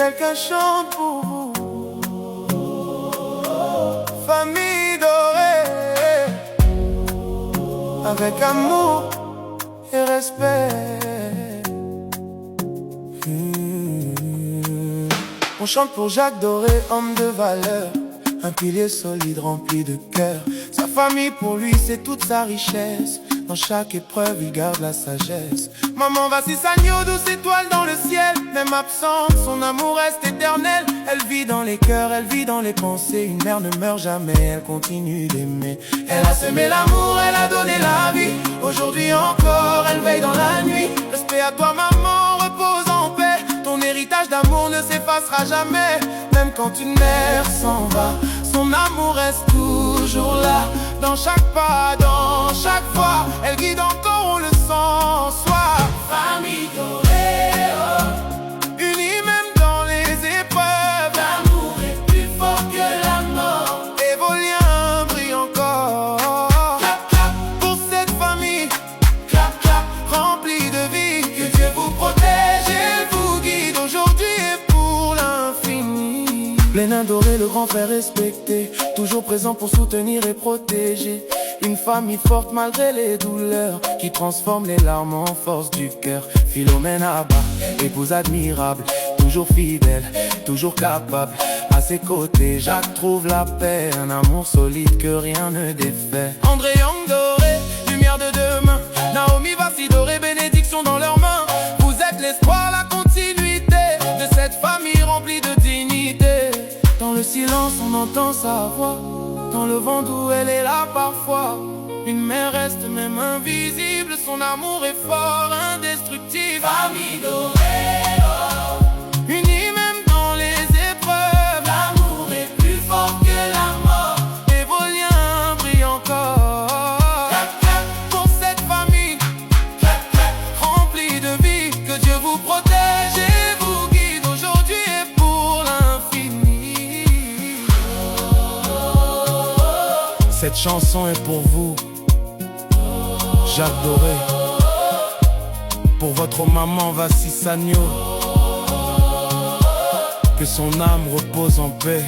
quelqu'un chante pour vous. Famille dorée, avec amour et respect. On chante pour Jacques Doré, homme de valeur, un pilier solide rempli de cœur. Sa famille pour lui c'est toute sa richesse. Dans chaque épreuve il garde la sagesse. Maman Vassissagno, douce étoile dans le ciel. Même absente, son amour reste éternel. Elle vit dans les cœurs, elle vit dans les pensées. Une mère ne meurt jamais, elle continue d'aimer. Elle a semé l'amour, elle a donné la vie. Aujourd'hui encore, elle veille dans la nuit. Respect à toi maman, repose en paix. Ton héritage d'amour ne s'effacera jamais. Même quand une mère s'en va, son amour reste toujours là. Dans chaque pas, dans chaque fois, elle guide encore, on le sent en soi. Famille dorée, oh, unie même dans les épreuves. L'amour est plus fort que la mort. Et vos liens brillent encore. Clap, clap pour cette famille. Clap, clap, remplie de vie. Que Dieu vous protège et vous guide aujourd'hui et pour l'infini. Lénin Doré, le grand frère respecté, toujours présent pour soutenir et protéger. Une famille forte malgré les douleurs, qui transforme les larmes en force du cœur. Philomène Abba, épouse admirable, toujours fidèle, toujours capable. À ses côtés, Jacques trouve la paix, un amour solide que rien ne défait. André Yang Doré, lumière de demain. Naomi Vassi Doré, bénédiction dans leurs mains. Vous êtes l'espoir, la continuité de cette famille remplie de dignité. Dans le silence, on entend sa voix. Dans le vent d'où elle est là parfois. Une mère reste même invisible. Son amour est fort, indestructible. Famille dorée, oh, unie même dans les épreuves. L'amour est plus fort que la mort. Et vos liens brillent encore. Clap, clap pour cette famille. Clap, clap, remplie de vie. Que Dieu vous protège et vous guide aujourd'hui et pour l'infini. Cette chanson est pour vous, Jacques Doré. Pour votre maman Vassissagno. Que son âme repose en paix.